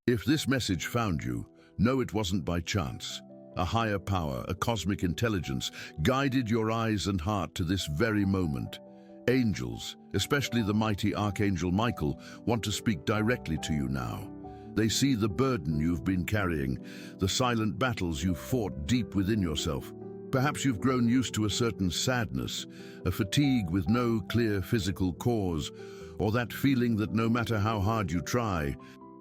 If this message found you, know it wasn't by chance. A higher power, a cosmic intelligence, guided your eyes and heart to this very moment. Angels, especially the mighty Archangel Michael, want to speak directly to you now. They see the burden you've been carrying, the silent battles you've fought deep within yourself. Perhaps you've grown used to a certain sadness, a fatigue with no clear physical cause, or that feeling that no matter how hard you try,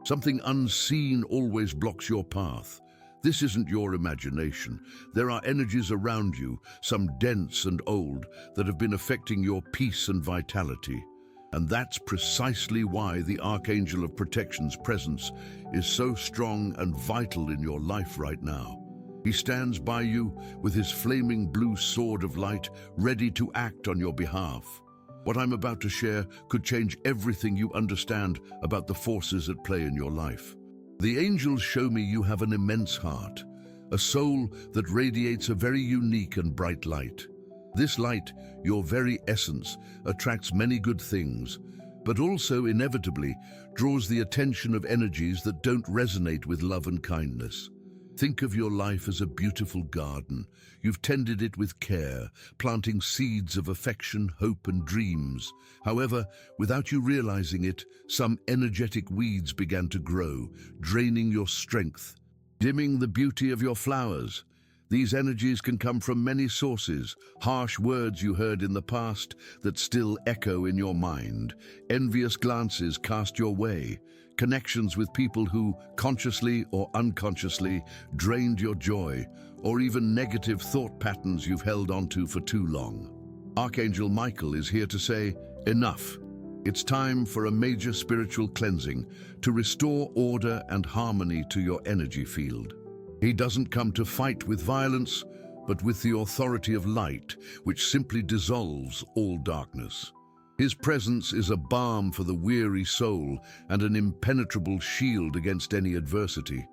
something unseen always blocks your path. This isn't your imagination. There are energies around you, some dense and old, that have been affecting your peace and vitality. And that's precisely why the Archangel of Protection's presence is so strong and vital in your life right now. He stands by you with his flaming blue sword of light, ready to act on your behalf. What I'm about to share could change everything you understand about the forces at play in your life. The angels show me you have an immense heart, a soul that radiates a very unique and bright light. This light, your very essence, attracts many good things, but also inevitably draws the attention of energies that don't resonate with love and kindness. Think of your life as a beautiful garden. You've tended it with care, planting seeds of affection, hope, and dreams. However, without you realizing it, some energetic weeds began to grow, draining your strength, dimming the beauty of your flowers. These energies can come from many sources: harsh words you heard in the past that still echo in your mind, envious glances cast your way, connections with people who, consciously or unconsciously, drained your joy, or even negative thought patterns you've held onto for too long. Archangel Michael is here to say, enough. It's time for a major spiritual cleansing to restore order and harmony to your energy field. He doesn't come to fight with violence, but with the authority of light, which simply dissolves all darkness. His presence is a balm for the weary soul and an impenetrable shield against any adversity.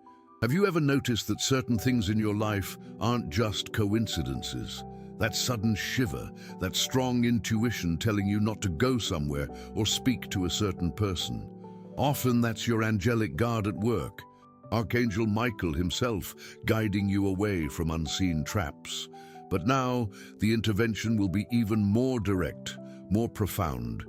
Have you ever noticed that certain things in your life aren't just coincidences? That sudden shiver, that strong intuition telling you not to go somewhere or speak to a certain person. Often that's your angelic guard at work, Archangel Michael himself guiding you away from unseen traps. But now the intervention will be even more direct, more profound.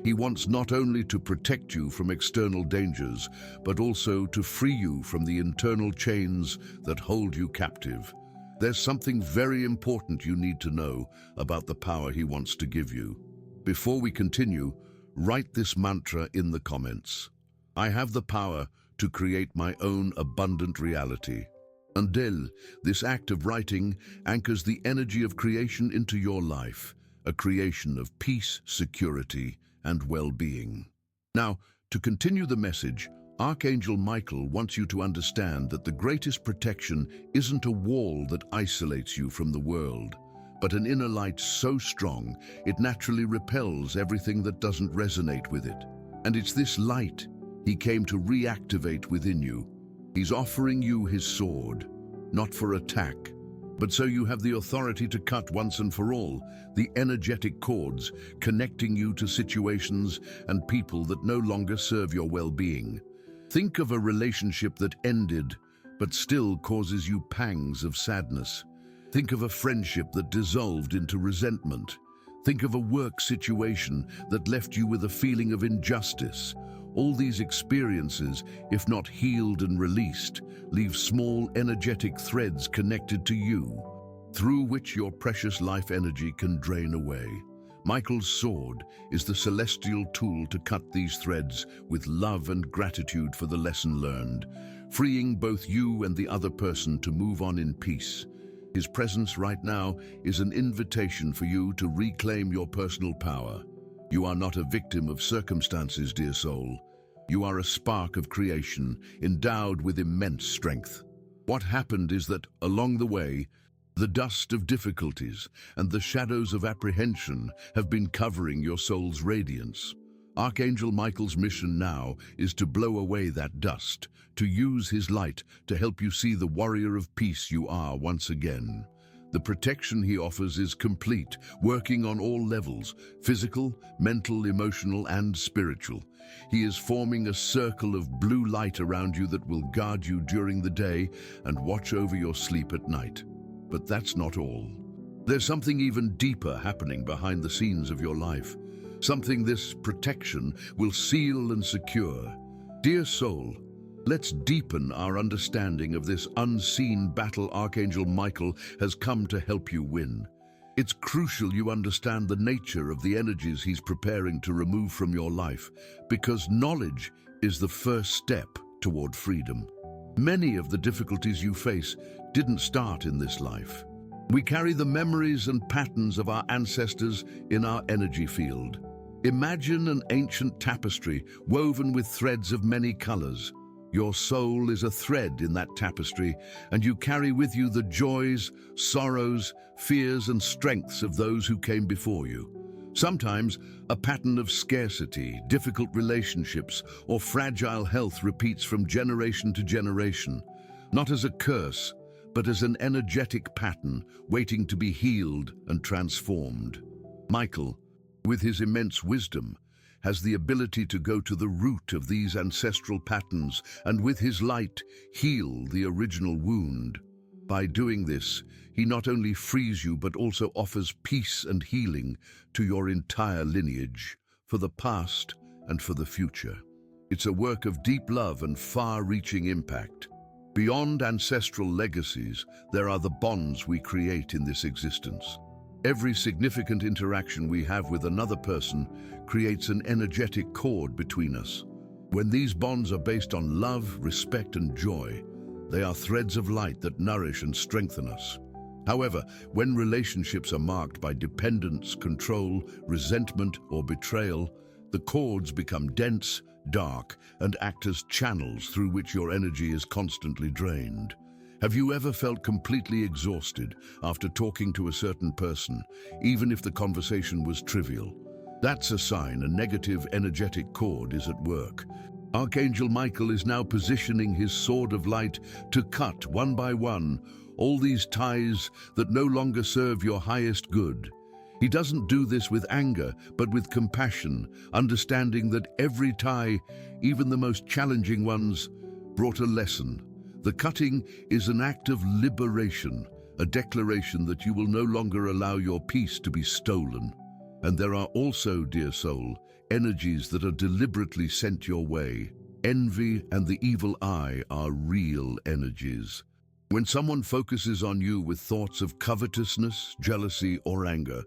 He wants not only to protect you from external dangers, but also to free you from the internal chains that hold you captive. There's something very important you need to know about the power he wants to give you. Before we continue, write this mantra in the comments. I have the power to create my own abundant reality. Until this act of writing anchors the energy of creation into your life, a creation of peace, security, and well-being. Now, to continue the message, Archangel Michael wants you to understand that the greatest protection isn't a wall that isolates you from the world, but an inner light so strong it naturally repels everything that doesn't resonate with it. And it's this light he came to reactivate within you. He's offering you his sword, not for attack, but so you have the authority to cut once and for all the energetic cords connecting you to situations and people that no longer serve your well-being. Think of a relationship that ended, but still causes you pangs of sadness. Think of a friendship that dissolved into resentment. Think of a work situation that left you with a feeling of injustice. All these experiences, if not healed and released, leave small energetic threads connected to you, through which your precious life energy can drain away. Michael's sword is the celestial tool to cut these threads with love and gratitude for the lesson learned, freeing both you and the other person to move on in peace. His presence right now is an invitation for you to reclaim your personal power. You are not a victim of circumstances, dear soul. You are a spark of creation, endowed with immense strength. What happened is that, along the way, the dust of difficulties and the shadows of apprehension have been covering your soul's radiance. Archangel Michael's mission now is to blow away that dust, to use his light to help you see the warrior of peace you are once again. The protection he offers is complete, working on all levels: physical, mental, emotional, and spiritual. He is forming a circle of blue light around you that will guard you during the day and watch over your sleep at night. But that's not all. There's something even deeper happening behind the scenes of your life. Something this protection will seal and secure. Dear soul, let's deepen our understanding of this unseen battle Archangel Michael has come to help you win. It's crucial you understand the nature of the energies he's preparing to remove from your life, because knowledge is the first step toward freedom. Many of the difficulties you face didn't start in this life. We carry the memories and patterns of our ancestors in our energy field. Imagine an ancient tapestry woven with threads of many colors. Your soul is a thread in that tapestry, and you carry with you the joys, sorrows, fears, and strengths of those who came before you. Sometimes a pattern of scarcity, difficult relationships, or fragile health repeats from generation to generation, not as a curse, but as an energetic pattern waiting to be healed and transformed. Michael, with his immense wisdom, has the ability to go to the root of these ancestral patterns and with his light heal the original wound. By doing this, he not only frees you but also offers peace and healing to your entire lineage, for the past and for the future. It's a work of deep love and far-reaching impact. Beyond ancestral legacies, there are the bonds we create in this existence. Every significant interaction we have with another person creates an energetic cord between us. When these bonds are based on love, respect, and joy, they are threads of light that nourish and strengthen us. However, when relationships are marked by dependence, control, resentment, or betrayal, the cords become dense, dark, and act as channels through which your energy is constantly drained. Have you ever felt completely exhausted after talking to a certain person, even if the conversation was trivial? That's a sign a negative energetic cord is at work. Archangel Michael is now positioning his sword of light to cut, one by one, all these ties that no longer serve your highest good. He doesn't do this with anger, but with compassion, understanding that every tie, even the most challenging ones, brought a lesson. The cutting is an act of liberation, a declaration that you will no longer allow your peace to be stolen. And there are also, dear soul, energies that are deliberately sent your way. Envy and the evil eye are real energies. When someone focuses on you with thoughts of covetousness, jealousy, or anger,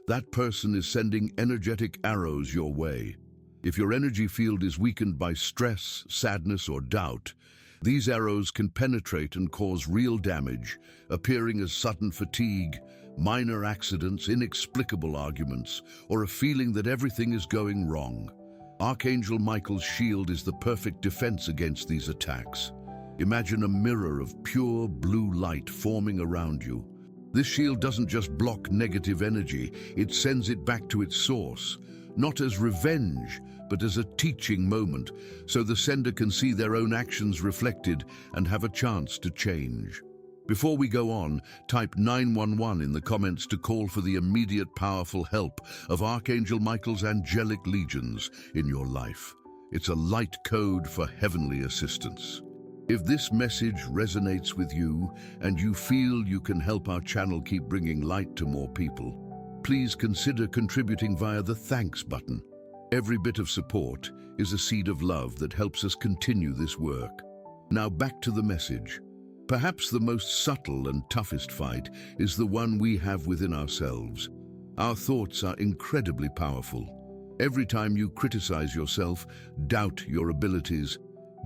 that person is sending energetic arrows your way. If your energy field is weakened by stress, sadness, or doubt, these arrows can penetrate and cause real damage, appearing as sudden fatigue, minor accidents, inexplicable arguments, or a feeling that everything is going wrong. Archangel Michael's shield is the perfect defense against these attacks. Imagine a mirror of pure blue light forming around you. This shield doesn't just block negative energy, it sends it back to its source, not as revenge, but as a teaching moment, so the sender can see their own actions reflected and have a chance to change. Before we go on, type 911 in the comments to call for the immediate powerful help of Archangel Michael's angelic legions in your life. It's a light code for heavenly assistance. If this message resonates with you and you feel you can help our channel keep bringing light to more people, please consider contributing via the thanks button. Every bit of support is a seed of love that helps us continue this work. Now back to the message. Perhaps the most subtle and toughest fight is the one we have within ourselves. Our thoughts are incredibly powerful. Every time you criticize yourself, doubt your abilities,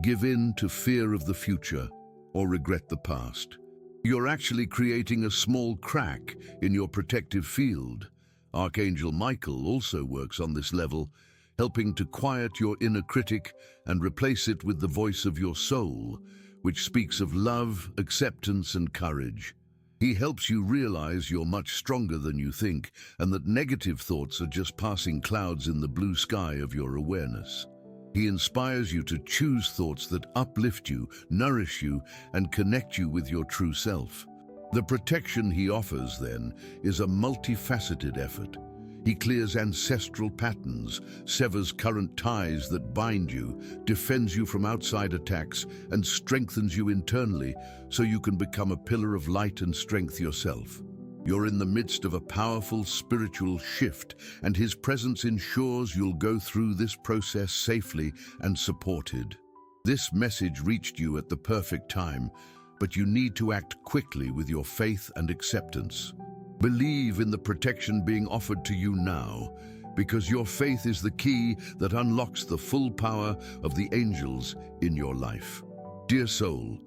give in to fear of the future, or regret the past, you're actually creating a small crack in your protective field. Archangel Michael also works on this level, helping to quiet your inner critic and replace it with the voice of your soul, which speaks of love, acceptance, and courage. He helps you realize you're much stronger than you think, and that negative thoughts are just passing clouds in the blue sky of your awareness. He inspires you to choose thoughts that uplift you, nourish you, and connect you with your true self. The protection he offers, then, is a multifaceted effort. He clears ancestral patterns, severs current ties that bind you, defends you from outside attacks, and strengthens you internally so you can become a pillar of light and strength yourself. You're in the midst of a powerful spiritual shift, and his presence ensures you'll go through this process safely and supported. This message reached you at the perfect time, but you need to act quickly with your faith and acceptance. Believe in the protection being offered to you now, because your faith is the key that unlocks the full power of the angels in your life. Dear soul,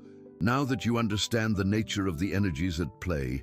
now that you understand the nature of the energies at play,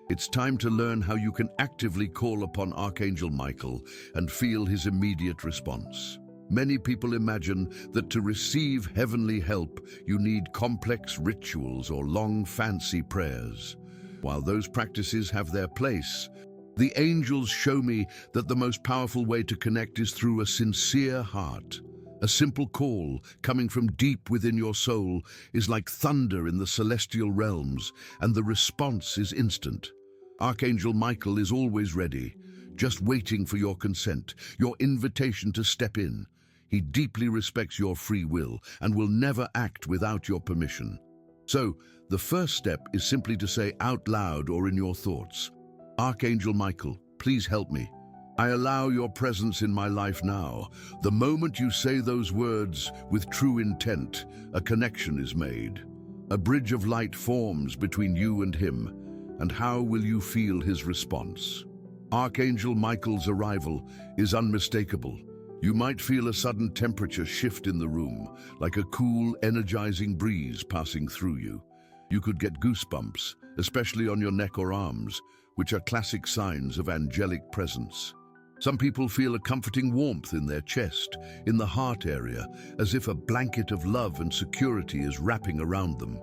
it's time to learn how you can actively call upon Archangel Michael and feel his immediate response. Many people imagine that to receive heavenly help, you need complex rituals or long, fancy prayers. While those practices have their place, the angels show me that the most powerful way to connect is through a sincere heart. A simple call coming from deep within your soul is like thunder in the celestial realms, and the response is instant. Archangel Michael is always ready, just waiting for your consent, your invitation to step in. He deeply respects your free will and will never act without your permission. So, the first step is simply to say out loud or in your thoughts, Archangel Michael, please help me. I allow your presence in my life now. The moment you say those words with true intent, a connection is made. A bridge of light forms between you and him. And how will you feel his response? Archangel Michael's arrival is unmistakable. You might feel a sudden temperature shift in the room, like a cool, energizing breeze passing through you. You could get goosebumps, especially on your neck or arms, which are classic signs of angelic presence. Some people feel a comforting warmth in their chest, in the heart area, as if a blanket of love and security is wrapping around them.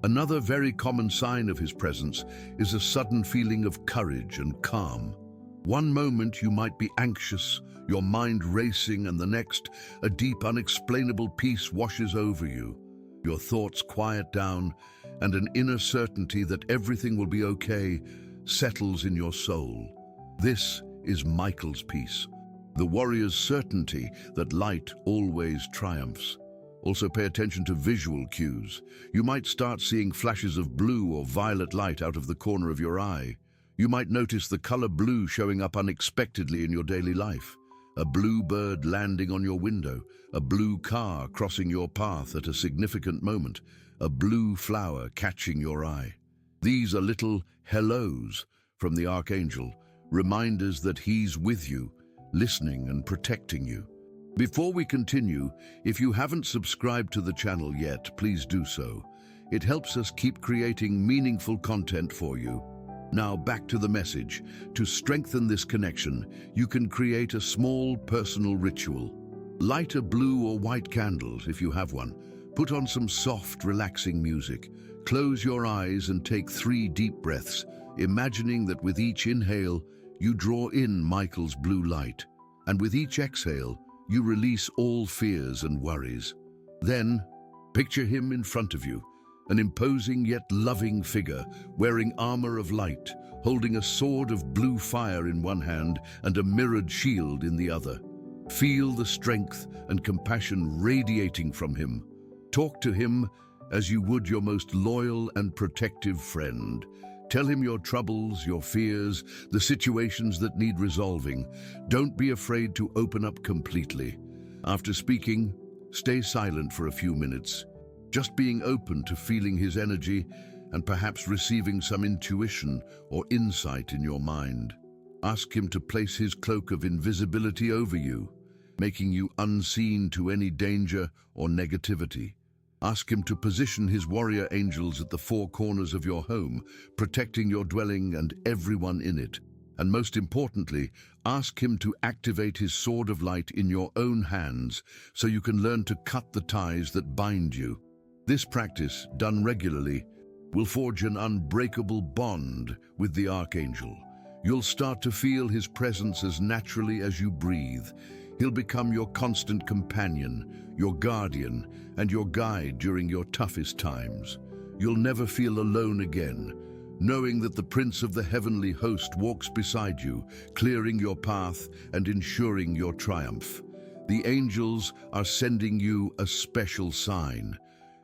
Another very common sign of his presence is a sudden feeling of courage and calm. One moment you might be anxious, your mind racing, and the next, a deep, unexplainable peace washes over you. Your thoughts quiet down, and an inner certainty that everything will be okay settles in your soul. This is Michael's peace, the warrior's certainty that light always triumphs. Also pay attention to visual cues. You might start seeing flashes of blue or violet light out of the corner of your eye. You might notice the color blue showing up unexpectedly in your daily life. A blue bird landing on your window, a blue car crossing your path at a significant moment, a blue flower catching your eye. These are little hellos from the Archangel, reminders that he's with you, listening and protecting you. Before we continue, if you haven't subscribed to the channel yet, please do so. It helps us keep creating meaningful content for you. Now back to the message. To strengthen this connection, you can create a small personal ritual. Light a blue or white candle if you have one. Put on some soft, relaxing music. Close your eyes and take 3 deep breaths, imagining that with each inhale, you draw in Michael's blue light, and with each exhale, you release all fears and worries. Then, picture him in front of you, an imposing yet loving figure, wearing armor of light, holding a sword of blue fire in one hand and a mirrored shield in the other. Feel the strength and compassion radiating from him. Talk to him as you would your most loyal and protective friend. Tell him your troubles, your fears, the situations that need resolving. Don't be afraid to open up completely. After speaking, stay silent for a few minutes, just being open to feeling his energy and perhaps receiving some intuition or insight in your mind. Ask him to place his cloak of invisibility over you, making you unseen to any danger or negativity. Ask him to position his warrior angels at the 4 corners of your home, protecting your dwelling and everyone in it. And most importantly, ask him to activate his sword of light in your own hands so you can learn to cut the ties that bind you. This practice, done regularly, will forge an unbreakable bond with the Archangel. You'll start to feel his presence as naturally as you breathe. He'll become your constant companion, your guardian, and your guide during your toughest times. You'll never feel alone again, knowing that the Prince of the heavenly host walks beside you, clearing your path and ensuring your triumph. The angels are sending you a special sign.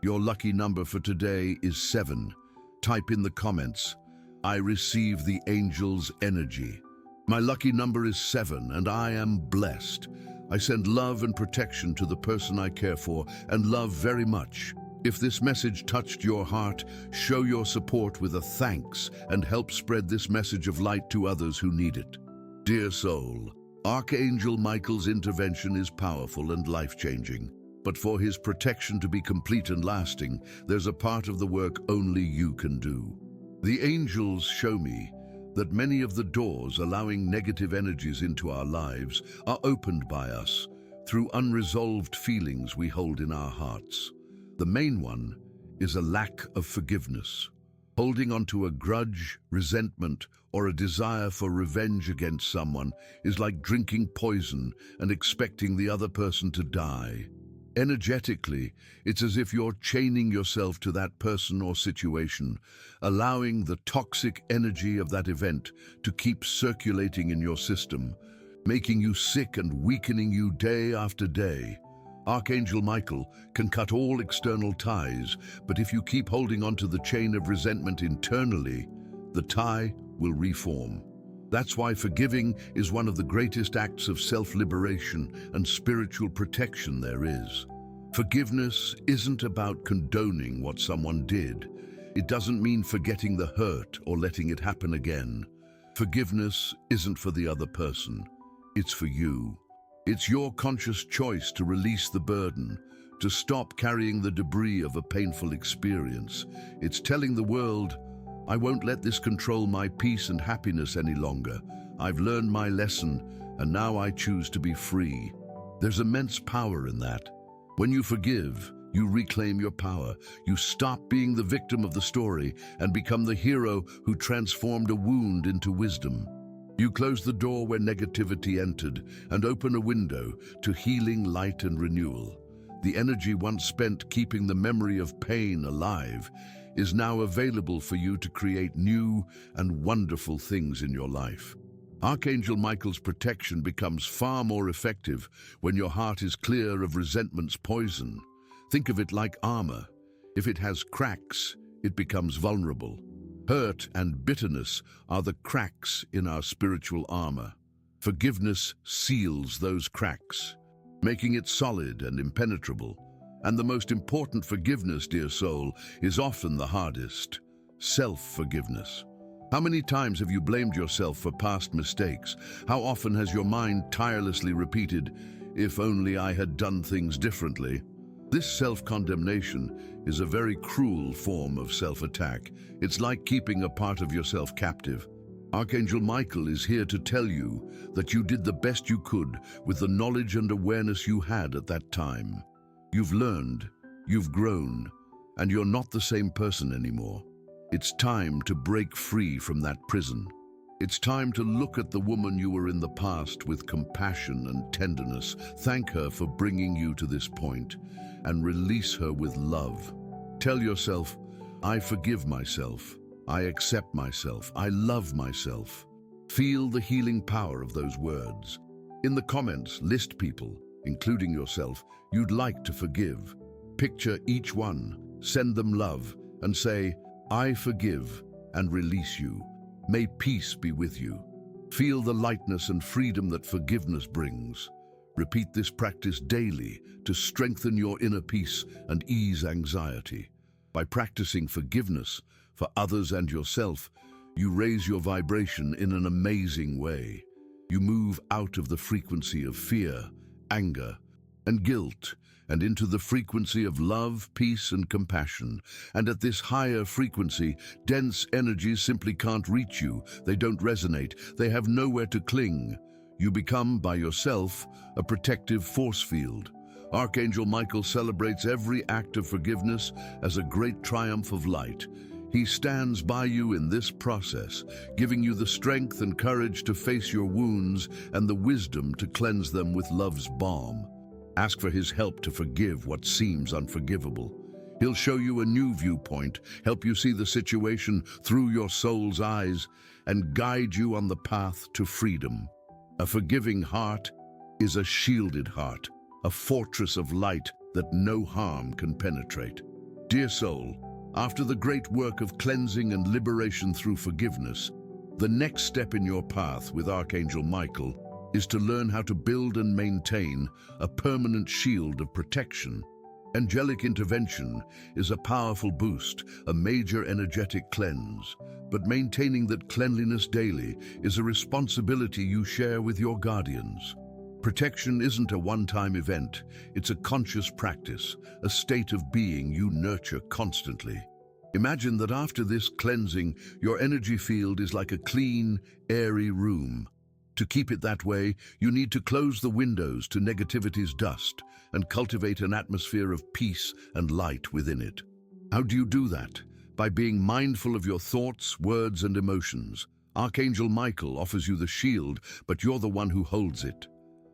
Your lucky number for today is 7. Type in the comments, "I receive the angel's energy." My lucky number is 7 and I am blessed. I send love and protection to the person I care for and love very much. If this message touched your heart, show your support with a thanks and help spread this message of light to others who need it. Dear soul, Archangel Michael's intervention is powerful and life-changing. But for his protection to be complete and lasting, there's a part of the work only you can do. The angels show me that many of the doors allowing negative energies into our lives are opened by us through unresolved feelings we hold in our hearts. The main one is a lack of forgiveness. Holding onto a grudge, resentment, or a desire for revenge against someone is like drinking poison and expecting the other person to die. Energetically, it's as if you're chaining yourself to that person or situation, allowing the toxic energy of that event to keep circulating in your system, making you sick and weakening you day after day. Archangel Michael can cut all external ties, but if you keep holding onto the chain of resentment internally, the tie will reform. That's why forgiving is one of the greatest acts of self-liberation and spiritual protection there is. Forgiveness isn't about condoning what someone did. It doesn't mean forgetting the hurt or letting it happen again. Forgiveness isn't for the other person. It's for you. It's your conscious choice to release the burden, to stop carrying the debris of a painful experience. It's telling the world, "I won't let this control my peace and happiness any longer. I've learned my lesson, and now I choose to be free." There's immense power in that. When you forgive, you reclaim your power. You stop being the victim of the story and become the hero who transformed a wound into wisdom. You close the door where negativity entered and open a window to healing, light, and renewal. The energy once spent keeping the memory of pain alive is now available for you to create new and wonderful things in your life. Archangel Michael's protection becomes far more effective when your heart is clear of resentment's poison. Think of it like armor. If it has cracks, it becomes vulnerable. Hurt and bitterness are the cracks in our spiritual armor. Forgiveness seals those cracks, making it solid and impenetrable. And the most important forgiveness, dear soul, is often the hardest: self-forgiveness. How many times have you blamed yourself for past mistakes? How often has your mind tirelessly repeated, "If only I had done things differently"? This self-condemnation is a very cruel form of self-attack. It's like keeping a part of yourself captive. Archangel Michael is here to tell you that you did the best you could with the knowledge and awareness you had at that time. You've learned, you've grown, and you're not the same person anymore. It's time to break free from that prison. It's time to look at the woman you were in the past with compassion and tenderness, thank her for bringing you to this point, and release her with love. Tell yourself, "I forgive myself, I accept myself, I love myself." Feel the healing power of those words. In the comments, list people, including yourself, you'd like to forgive. Picture each one, send them love, and say, "I forgive," and release you. May peace be with you. Feel the lightness and freedom that forgiveness brings. Repeat this practice daily to strengthen your inner peace and ease anxiety. By practicing forgiveness for others and yourself, you raise your vibration in an amazing way. You move out of the frequency of fear, anger, and guilt, and into the frequency of love, peace, and compassion. And at this higher frequency, dense energies simply can't reach you. They don't resonate. They have nowhere to cling. You become, by yourself, a protective force field. Archangel Michael celebrates every act of forgiveness as a great triumph of light. He stands by you in this process, giving you the strength and courage to face your wounds and the wisdom to cleanse them with love's balm. Ask for his help to forgive what seems unforgivable. He'll show you a new viewpoint, help you see the situation through your soul's eyes, and guide you on the path to freedom. A forgiving heart is a shielded heart, a fortress of light that no harm can penetrate. Dear soul, after the great work of cleansing and liberation through forgiveness, the next step in your path with Archangel Michael is to learn how to build and maintain a permanent shield of protection. Angelic intervention is a powerful boost, a major energetic cleanse, but maintaining that cleanliness daily is a responsibility you share with your guardians. Protection isn't a one-time event, it's a conscious practice, a state of being you nurture constantly. Imagine that after this cleansing, your energy field is like a clean, airy room. To keep it that way, you need to close the windows to negativity's dust and cultivate an atmosphere of peace and light within it. How do you do that? By being mindful of your thoughts, words, and emotions. Archangel Michael offers you the shield, but you're the one who holds it.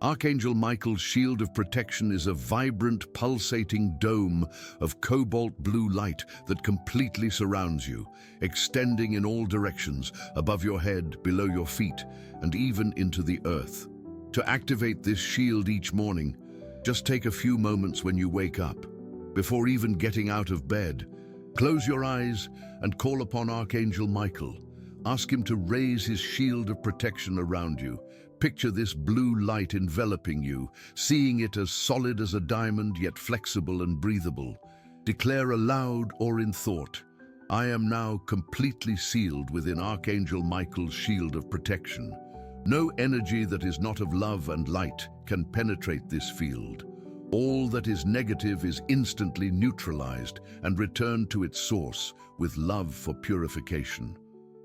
Archangel Michael's shield of protection is a vibrant, pulsating dome of cobalt blue light that completely surrounds you, extending in all directions, above your head, below your feet, and even into the earth. To activate this shield each morning, just take a few moments when you wake up. Before even getting out of bed, close your eyes and call upon Archangel Michael. Ask him to raise his shield of protection around you. Picture this blue light enveloping you, seeing it as solid as a diamond, yet flexible and breathable. Declare aloud or in thought, I am now completely sealed within Archangel Michael's shield of protection. No energy that is not of love and light can penetrate this field. All that is negative is instantly neutralized and returned to its source with love for purification.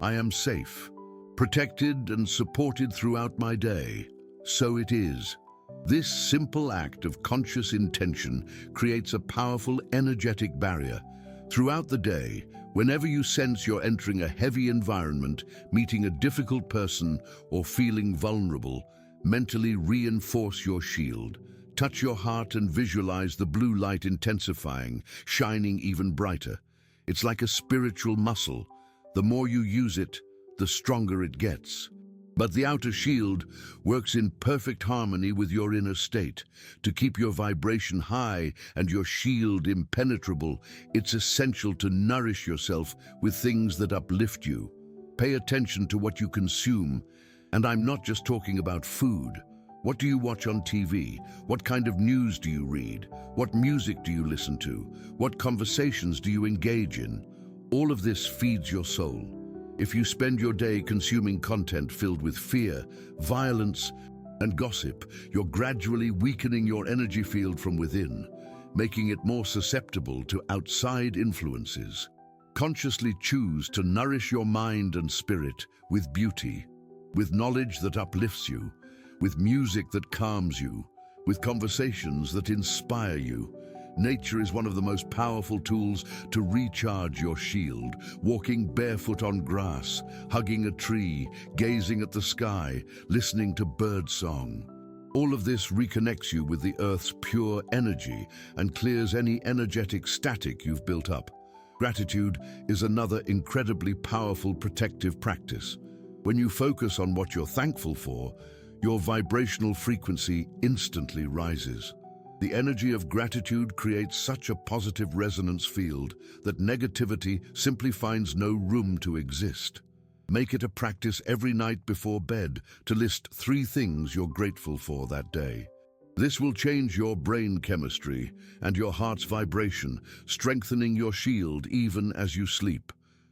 I am safe, protected and supported throughout my day. So it is. This simple act of conscious intention creates a powerful energetic barrier. Throughout the day, whenever you sense you're entering a heavy environment, meeting a difficult person, or feeling vulnerable, mentally reinforce your shield. Touch your heart and visualize the blue light intensifying, shining even brighter. It's like a spiritual muscle. The more you use it, the stronger it gets. But the outer shield works in perfect harmony with your inner state. To keep your vibration high and your shield impenetrable, it's essential to nourish yourself with things that uplift you. Pay attention to what you consume, and I'm not just talking about food. What do you watch on TV? What kind of news do you read? What music do you listen to? What conversations do you engage in? All of this feeds your soul. If you spend your day consuming content filled with fear, violence, and gossip, you're gradually weakening your energy field from within, making it more susceptible to outside influences. Consciously choose to nourish your mind and spirit with beauty, with knowledge that uplifts you, with music that calms you, with conversations that inspire you. Nature is one of the most powerful tools to recharge your shield. Walking barefoot on grass, hugging a tree, gazing at the sky, listening to birdsong. All of this reconnects you with the Earth's pure energy and clears any energetic static you've built up. Gratitude is another incredibly powerful protective practice. When you focus on what you're thankful for, your vibrational frequency instantly rises. The energy of gratitude creates such a positive resonance field that negativity simply finds no room to exist. Make it a practice every night before bed to list 3 things you're grateful for that day. This will change your brain chemistry and your heart's vibration, strengthening your shield even as you sleep.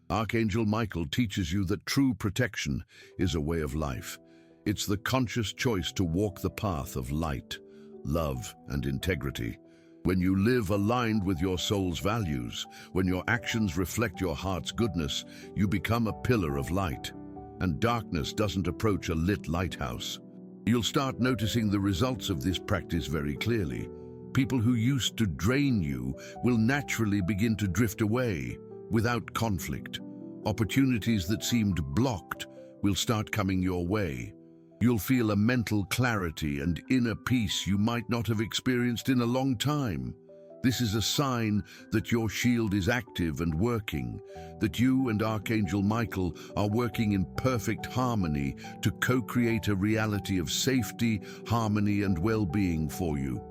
Archangel Michael teaches you that true protection is a way of life. It's the conscious choice to walk the path of light, love, and integrity. When you live aligned with your soul's values, when your actions reflect your heart's goodness, you become a pillar of light. And darkness doesn't approach a lit lighthouse. You'll start noticing the results of this practice very clearly. People who used to drain you will naturally begin to drift away without conflict. Opportunities that seemed blocked will start coming your way. You'll feel a mental clarity and inner peace you might not have experienced in a long time. This is a sign that your shield is active and working, that you and Archangel Michael are working in perfect harmony to co-create a reality of safety, harmony, and well-being for you.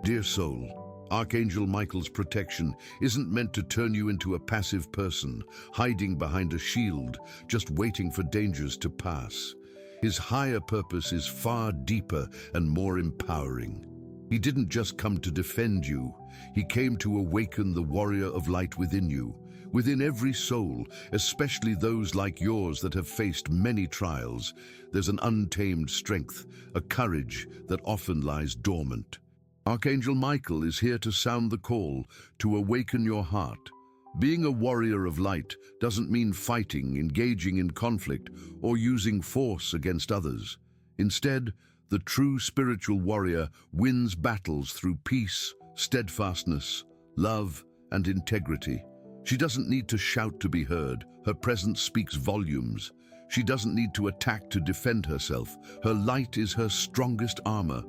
Dear soul, Archangel Michael's protection isn't meant to turn you into a passive person, hiding behind a shield, just waiting for dangers to pass. His higher purpose is far deeper and more empowering. He didn't just come to defend you, he came to awaken the warrior of light within you, within every soul, especially those like yours that have faced many trials. There's an untamed strength, a courage that often lies dormant. Archangel Michael is here to sound the call, to awaken your heart. Being a warrior of light doesn't mean fighting, engaging in conflict, or using force against others. Instead, the true spiritual warrior wins battles through peace, steadfastness, love, and integrity. She doesn't need to shout to be heard. Her presence speaks volumes. She doesn't need to attack to defend herself. Her light is her strongest armor.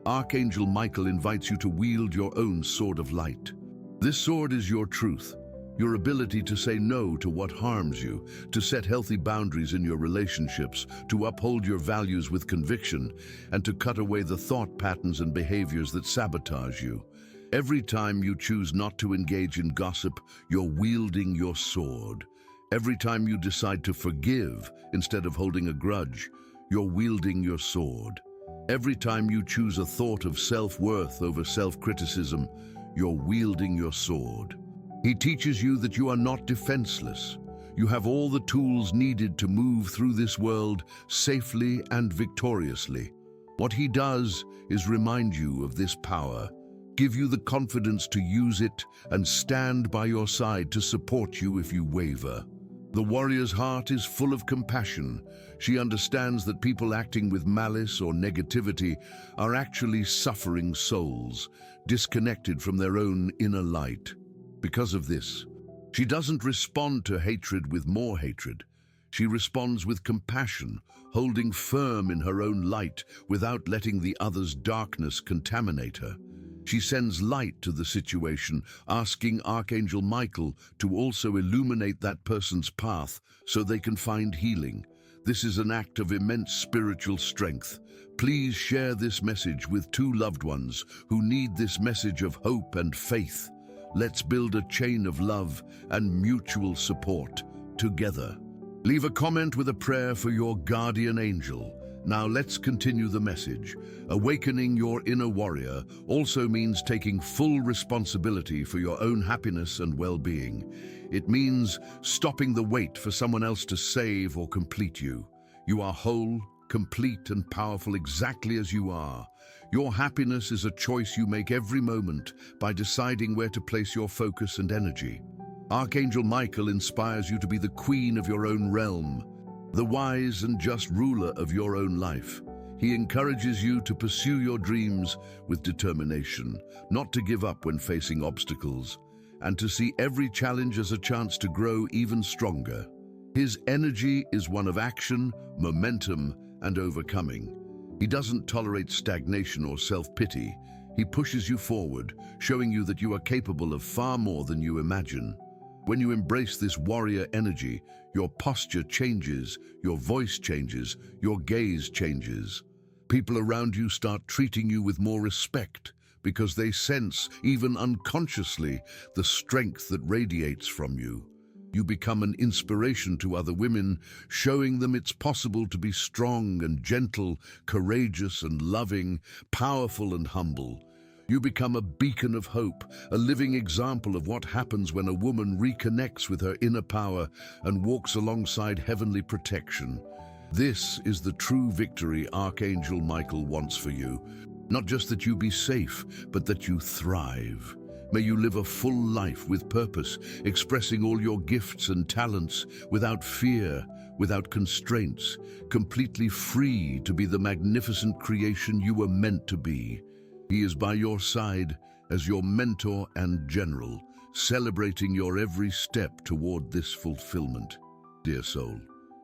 Archangel Michael invites you to wield your own sword of light. This sword is your truth, your ability to say no to what harms you, to set healthy boundaries in your relationships, to uphold your values with conviction, and to cut away the thought patterns and behaviors that sabotage you. Every time you choose not to engage in gossip, you're wielding your sword. Every time you decide to forgive instead of holding a grudge, you're wielding your sword. Every time you choose a thought of self-worth over self-criticism, you're wielding your sword. He teaches you that you are not defenseless. You have all the tools needed to move through this world safely and victoriously. What he does is remind you of this power, give you the confidence to use it, and stand by your side to support you if you waver. The warrior's heart is full of compassion. She understands that people acting with malice or negativity are actually suffering souls, disconnected from their own inner light. Because of this, she doesn't respond to hatred with more hatred. She responds with compassion, holding firm in her own light without letting the other's darkness contaminate her. She sends light to the situation, asking Archangel Michael to also illuminate that person's path so they can find healing. This is an act of immense spiritual strength. Please share this message with two loved ones who need this message of hope and faith. Let's build a chain of love and mutual support together. Leave a comment with a prayer for your guardian angel. Now let's continue the message. Awakening your inner warrior also means taking full responsibility for your own happiness and well-being. It means stopping the wait for someone else to save or complete you. You are whole, complete, and powerful exactly as you are. Your happiness is a choice you make every moment by deciding where to place your focus and energy. Archangel Michael inspires you to be the queen of your own realm, the wise and just ruler of your own life. He encourages you to pursue your dreams with determination, not to give up when facing obstacles, and to see every challenge as a chance to grow even stronger. His energy is one of action, momentum, and overcoming. He doesn't tolerate stagnation or self-pity. He pushes you forward, showing you that you are capable of far more than you imagine. When you embrace this warrior energy, your posture changes, your voice changes, your gaze changes. People around you start treating you with more respect because they sense, even unconsciously, the strength that radiates from you. You become an inspiration to other women, showing them it's possible to be strong and gentle, courageous and loving, powerful and humble. You become a beacon of hope, a living example of what happens when a woman reconnects with her inner power and walks alongside heavenly protection. This is the true victory Archangel Michael wants for you. Not just that you be safe, but that you thrive. May you live a full life with purpose, expressing all your gifts and talents without fear, without constraints, completely free to be the magnificent creation you were meant to be. He is by your side as your mentor and general, celebrating your every step toward this fulfillment. Dear soul,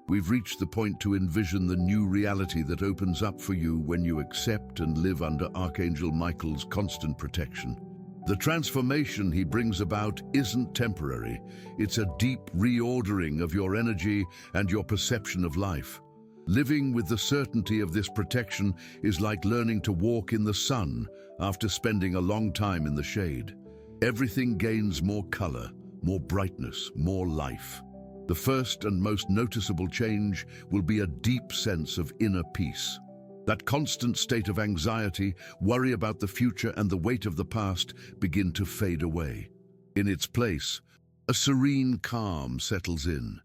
we've reached the point to envision the new reality that opens up for you when you accept and live under Archangel Michael's constant protection. The transformation he brings about isn't temporary. It's a deep reordering of your energy and your perception of life. Living with the certainty of this protection is like learning to walk in the sun after spending a long time in the shade. Everything gains more color, more brightness, more life. The first and most noticeable change will be a deep sense of inner peace. That constant state of anxiety, worry about the future, and the weight of the past begin to fade away. In its place, a serene calm settles in,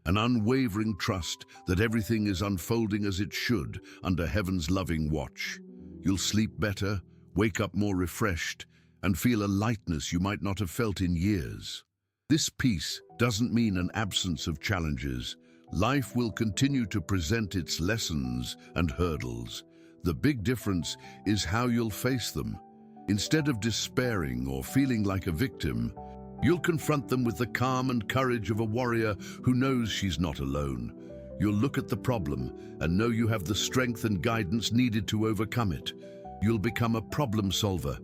an unwavering trust that everything is unfolding as it should under heaven's loving watch. You'll sleep better, wake up more refreshed, and feel a lightness you might not have felt in years. This peace doesn't mean an absence of challenges. Life will continue to present its lessons and hurdles. The big difference is how you'll face them. Instead of despairing or feeling like a victim, you'll confront them with the calm and courage of a warrior who knows she's not alone. You'll look at the problem and know you have the strength and guidance needed to overcome it. You'll become a problem solver,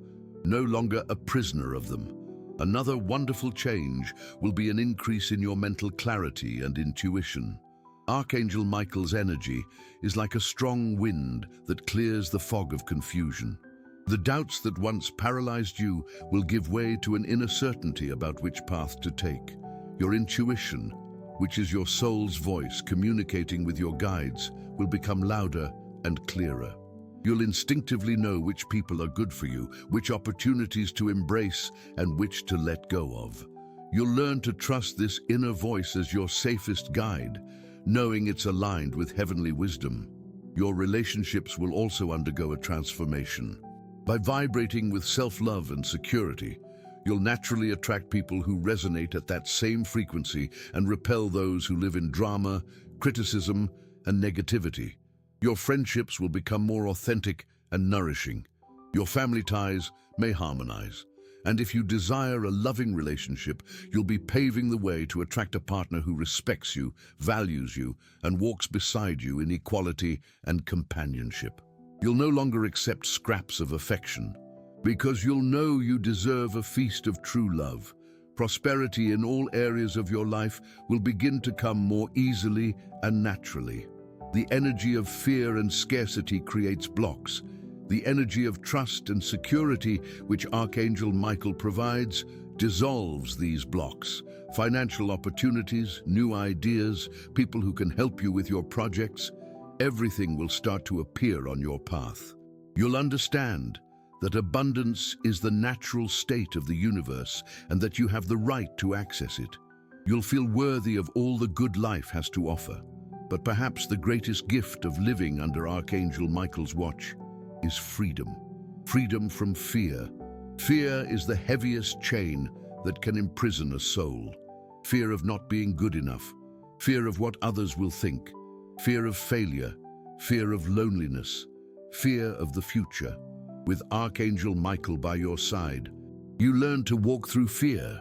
no longer a prisoner of them. Another wonderful change will be an increase in your mental clarity and intuition. Archangel Michael's energy is like a strong wind that clears the fog of confusion. The doubts that once paralyzed you will give way to an inner certainty about which path to take. Your intuition, which is your soul's voice communicating with your guides, will become louder and clearer. You'll instinctively know which people are good for you, which opportunities to embrace, and which to let go of. You'll learn to trust this inner voice as your safest guide, knowing it's aligned with heavenly wisdom. Your relationships will also undergo a transformation. By vibrating with self-love and security, you'll naturally attract people who resonate at that same frequency and repel those who live in drama, criticism, and negativity. Your friendships will become more authentic and nourishing. Your family ties may harmonize. And if you desire a loving relationship, you'll be paving the way to attract a partner who respects you, values you, and walks beside you in equality and companionship. You'll no longer accept scraps of affection, because you'll know you deserve a feast of true love. Prosperity in all areas of your life will begin to come more easily and naturally. The energy of fear and scarcity creates blocks. The energy of trust and security, which Archangel Michael provides, dissolves these blocks. Financial opportunities, new ideas, people who can help you with your projects, everything will start to appear on your path. You'll understand that abundance is the natural state of the universe and that you have the right to access it. You'll feel worthy of all the good life has to offer. But perhaps the greatest gift of living under Archangel Michael's watch is freedom. Freedom from fear. Fear is the heaviest chain that can imprison a soul. Fear of not being good enough. Fear of what others will think. Fear of failure. Fear of loneliness. Fear of the future. With Archangel Michael by your side, you learn to walk through fear.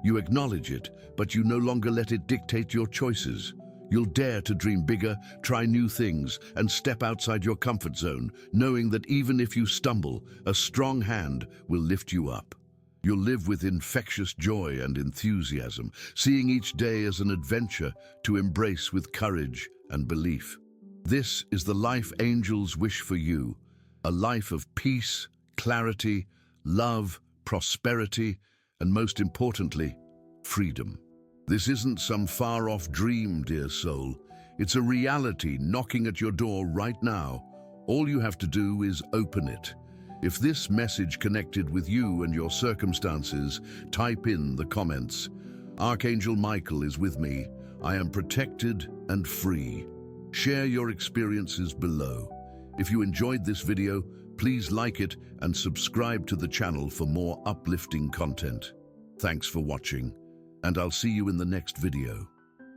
You acknowledge it, but you no longer let it dictate your choices. You'll dare to dream bigger, try new things, and step outside your comfort zone, knowing that even if you stumble, a strong hand will lift you up. You'll live with infectious joy and enthusiasm, seeing each day as an adventure to embrace with courage and belief. This is the life angels wish for you, a life of peace, clarity, love, prosperity, and most importantly, freedom. This isn't some far-off dream, dear soul. It's a reality knocking at your door right now. All you have to do is open it. If this message connected with you and your circumstances, type in the comments. Archangel Michael is with me. I am protected and free. Share your experiences below. If you enjoyed this video, please like it and subscribe to the channel for more uplifting content. Thanks for watching, and I'll see you in the next video.